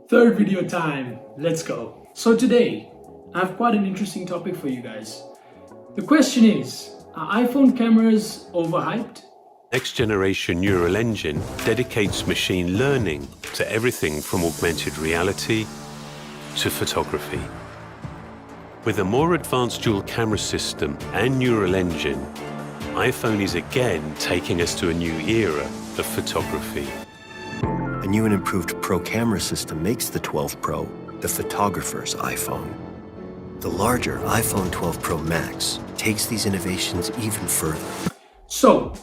Third video time, let's go. So today, I have quite an interesting topic for you guys. The question is, are iPhone cameras overhyped? Next generation neural engine dedicates machine learning to everything from augmented reality to photography. With a more advanced dual camera system and neural engine, iPhone is again taking us to a new era of photography. A new and improved Pro camera system makes the 12 Pro the photographer's iPhone. The larger iPhone 12 Pro Max takes these innovations even further. So,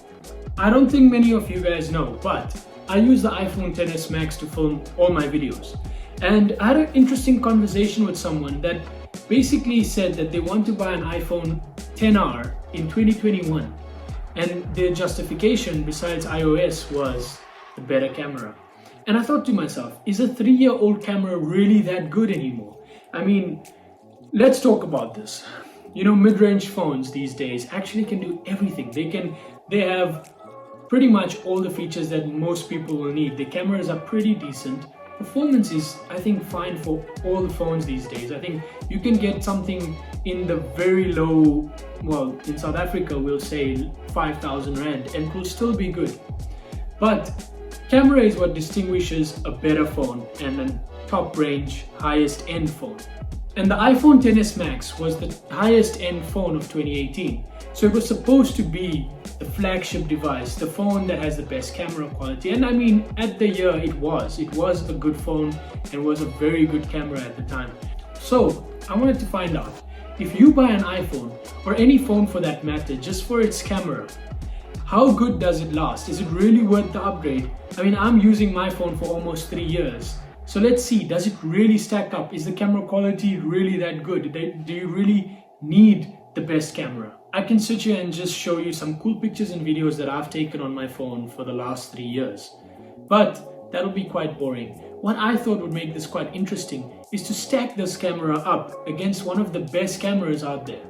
I don't think many of you guys know, but I use the iPhone XS Max to film all my videos. And I had an interesting conversation with someone that basically said that they want to buy an iPhone XR in 2021. And their justification besides iOS was the better camera. And I thought to myself, is a 3-year-old camera really that good anymore? I mean, let's talk about this. You know, mid-range phones these days actually can do everything. They have pretty much all the features that most people will need. The cameras are pretty decent. Performance is, I think, fine for all the phones these days. I think you can get something in the very low, well, in South Africa, we'll say 5,000 Rand, and it will still be good. But camera is what distinguishes a better phone and a top range, highest end phone. And the iPhone XS Max was the highest end phone of 2018. So it was supposed to be the flagship device, the phone that has the best camera quality. And I mean, at the year it was a good phone and was a very good camera at the time. So I wanted to find out, if you buy an iPhone or any phone for that matter, just for its camera, how good does it last? Is it really worth the upgrade? I mean, I'm using my phone for almost 3 years. So let's see, does it really stack up? Is the camera quality really that good? Do you really need the best camera? I can sit here and just show you some cool pictures and videos that I've taken on my phone for the last 3 years. But that'll be quite boring. What I thought would make this quite interesting is to stack this camera up against one of the best cameras out there,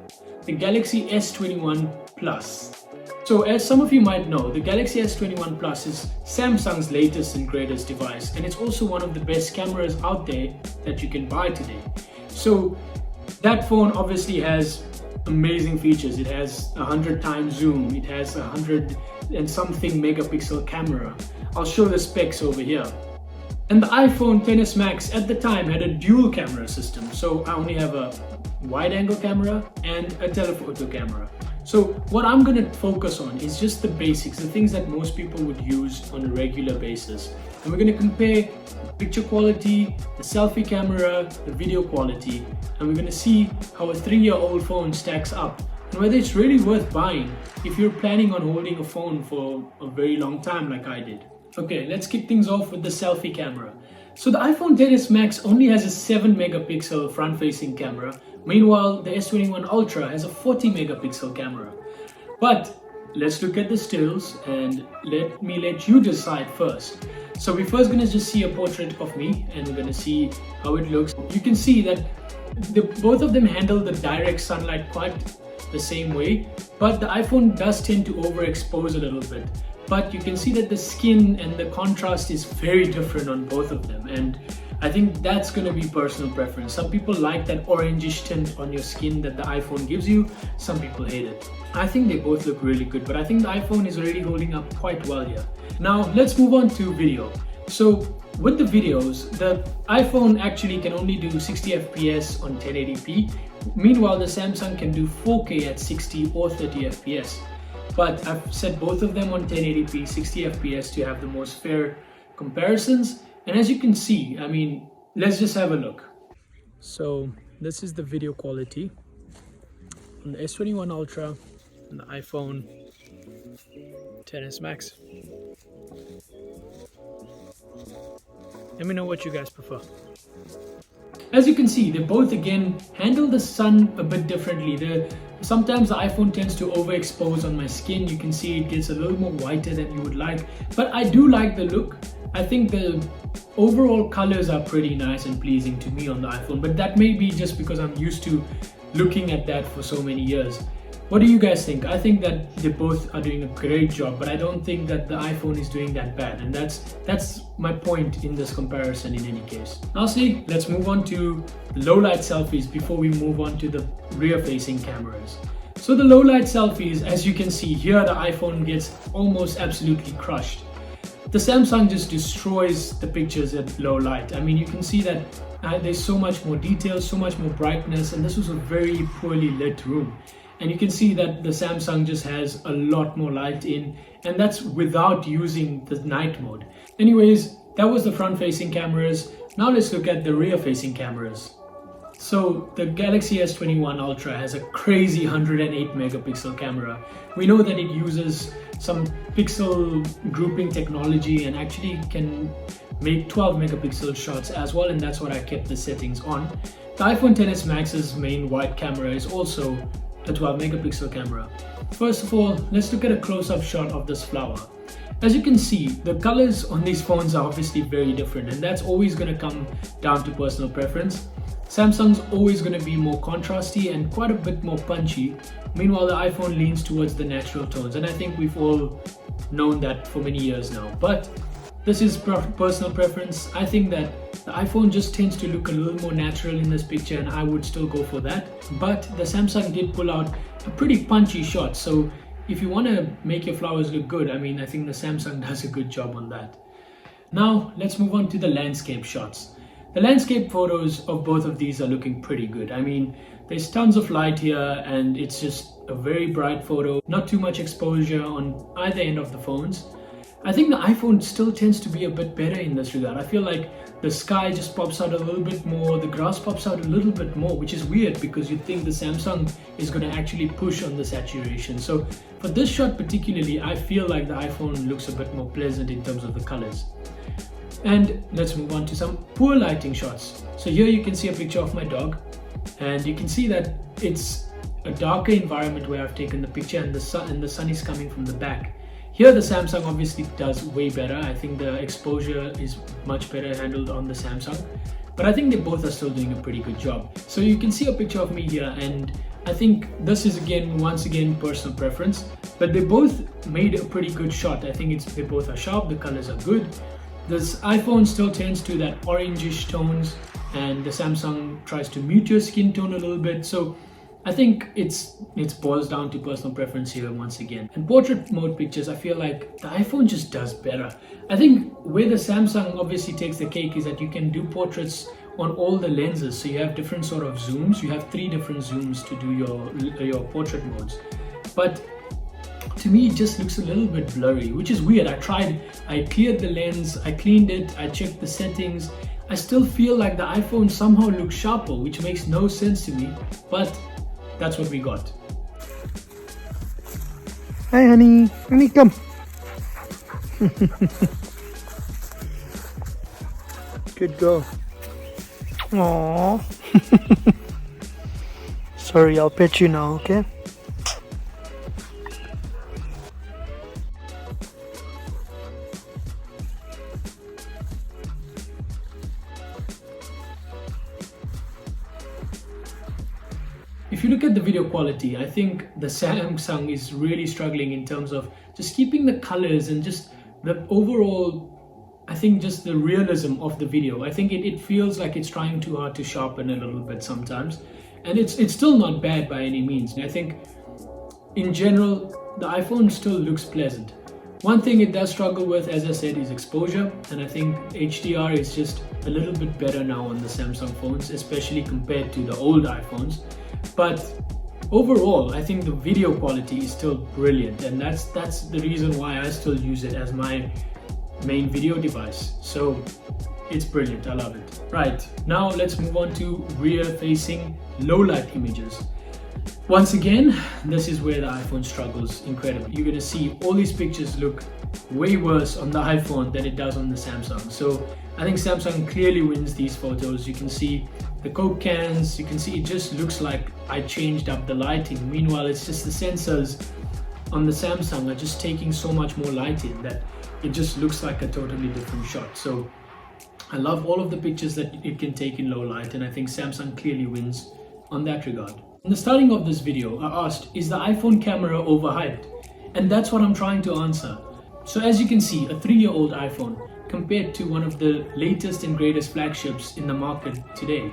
the Galaxy S21 Plus. So as some of you might know, the Galaxy S21 Plus is Samsung's latest and greatest device, and it's also one of the best cameras out there that you can buy today. So that phone obviously has amazing features. It has 100 times zoom, it has 100 and something megapixel camera. I'll show the specs over here. And the iPhone XS Max at the time had a dual camera system. So I only have a wide angle camera and a telephoto camera. So what I'm going to focus on is just the basics, the things that most people would use on a regular basis. And we're going to compare picture quality, the selfie camera, the video quality, and we're going to see how a 3-year-old phone stacks up and whether it's really worth buying if you're planning on holding a phone for a very long time like I did. Okay, let's kick things off with the selfie camera. So the iPhone XS Max only has a 7 megapixel front-facing camera. Meanwhile, the S21 Ultra has a 40 megapixel camera. But let's look at the stills and let you decide first. So we're first going to just see a portrait of me and we're going to see how it looks. You can see that both of them handle the direct sunlight quite the same way, but the iPhone does tend to overexpose a little bit. But you can see that the skin and the contrast is very different on both of them, and I think that's going to be personal preference. Some people like that orangish tint on your skin that the iPhone gives you, some people hate it. I think they both look really good, but I think the iPhone is already holding up quite well here. Now let's move on to video. So with the videos, the iPhone actually can only do 60 FPS on 1080p. Meanwhile, the Samsung can do 4K at 60 or 30 FPS. But I've set both of them on 1080p, 60 FPS to have the most fair comparisons. And as you can see, I mean, let's just have a look. So this is the video quality on the S21 Ultra and the iPhone XS Max. Let me know what you guys prefer. As you can see, they both again handle the sun a bit differently. Sometimes the iPhone tends to overexpose on my skin. You can see it gets a little more whiter than you would like, but I do like the look. I think the overall colors are pretty nice and pleasing to me on the iPhone, but that may be just because I'm used to looking at that for so many years. What do you guys think? I think that they both are doing a great job, but I don't think that the iPhone is doing that bad, and that's my point in this comparison in any case. Lastly, let's move on to low light selfies before we move on to the rear facing cameras. So the low light selfies, as you can see here, the iPhone gets almost absolutely crushed. The Samsung just destroys the pictures at low light. I mean, you can see that there's so much more detail, so much more brightness, and this was a very poorly lit room. And you can see that the Samsung just has a lot more light in, and that's without using the night mode. Anyways, that was the front facing cameras. Now let's look at the rear facing cameras. So the Galaxy S21 Ultra has a crazy 108 megapixel camera. We know that it uses some pixel grouping technology and actually can make 12 megapixel shots as well, and that's what I kept the settings on. The iPhone XS Max's main wide camera is also a 12 megapixel camera. First of all, let's look at a close-up shot of this flower. As you can see, the colors on these phones are obviously very different, and that's always going to come down to personal preference. Samsung's always going to be more contrasty and quite a bit more punchy. Meanwhile, the iPhone leans towards the natural tones, and I think we've all known that for many years now. But this is personal preference. I think that the iPhone just tends to look a little more natural in this picture, and I would still go for that. But the Samsung did pull out a pretty punchy shot. So if you want to make your flowers look good, I mean, I think the Samsung does a good job on that. Now let's move on to the landscape shots. The landscape photos of both of these are looking pretty good. I mean, there's tons of light here, and it's just a very bright photo. Not too much exposure on either end of the phones. I think the iPhone still tends to be a bit better in this regard. I feel like the sky just pops out a little bit more, the grass pops out a little bit more, which is weird because you'd think the Samsung is going to actually push on the saturation. So for this shot particularly, I feel like the iPhone looks a bit more pleasant in terms of the colors. And let's move on to some poor lighting shots. So here you can see a picture of my dog, and you can see that it's a darker environment where I've taken the picture, and the sun is coming from the back. Here the Samsung obviously does way better. I think the exposure is much better handled on the Samsung, but I think they both are still doing a pretty good job. So you can see a picture of me here, and I think this is once again personal preference, but they both made a pretty good shot. I think they both are sharp, the colors are good. This iPhone still tends to that orangish tones, and the Samsung tries to mute your skin tone a little bit. So I think it boils down to personal preference here once again. And portrait mode pictures, I feel like the iPhone just does better. I think where the Samsung obviously takes the cake is that you can do portraits on all the lenses. So you have different sort of zooms. You have 3 different zooms to do your portrait modes. But to me, it just looks a little bit blurry, which is weird. I cleared the lens, I cleaned it, I checked the settings. I still feel like the iPhone somehow looks sharper, which makes no sense to me, but that's what we got. Hi honey, come. Good girl. Aww. Sorry, I'll pet you now, okay? If you look at the video quality, I think the Samsung is really struggling in terms of just keeping the colors and just the overall, I think just the realism of the video. I think it feels like it's trying too hard to sharpen a little bit sometimes. And it's still not bad by any means. I think in general, the iPhone still looks pleasant. One thing it does struggle with, as I said, is exposure. And I think HDR is just a little bit better now on the Samsung phones, especially compared to the old iPhones. But overall, I think the video quality is still brilliant, and that's the reason why I still use it as my main video device. So it's brilliant, I love it. Right, now let's move on to rear-facing low-light images. Once again, this is where the iPhone struggles incredibly. You're gonna see all these pictures look way worse on the iPhone than it does on the Samsung. So I think Samsung clearly wins these photos. You can see the Coke cans, you can see it just looks like I changed up the lighting. Meanwhile, it's just the sensors on the Samsung are just taking so much more light in that it just looks like a totally different shot. So I love all of the pictures that it can take in low light, and I think Samsung clearly wins on that regard. In the starting of this video, I asked, is the iPhone camera overhyped? And that's what I'm trying to answer. So as you can see, a 3-year-old iPhone compared to one of the latest and greatest flagships in the market today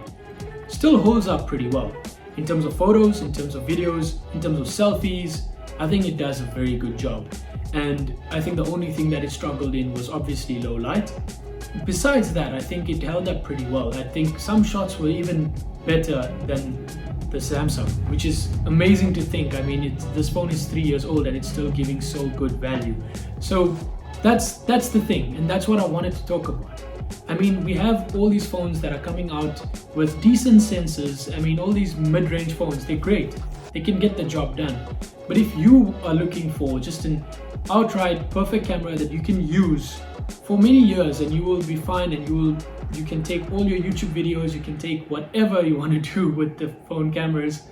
still holds up pretty well. In terms of photos, in terms of videos, in terms of selfies, I think it does a very good job. And I think the only thing that it struggled in was obviously low light. Besides that, I think it held up pretty well. I think some shots were even better than the Samsung, which is amazing to think. I mean, this phone is 3 years old and it's still giving so good value. So that's the thing, and that's what I wanted to talk about. I mean, we have all these phones that are coming out with decent sensors. I mean, all these mid-range phones, they're great. They can get the job done. But if you are looking for just an outright perfect camera that you can use for many years and you will be fine, and you can take all your YouTube videos, you can take whatever you want to do with the phone cameras.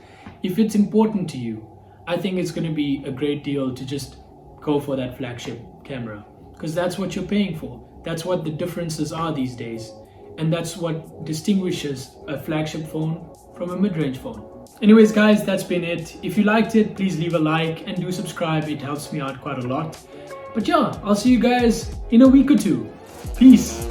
If it's important to you, I think it's going to be a great deal to just go for that flagship camera, because that's what you're paying for. That's what the differences are these days, and that's what distinguishes a flagship phone from a mid-range phone. Anyways guys, that's been it. If you liked it, please leave a like and do subscribe. It helps me out quite a lot. But yeah, I'll see you guys in a week or two. Peace.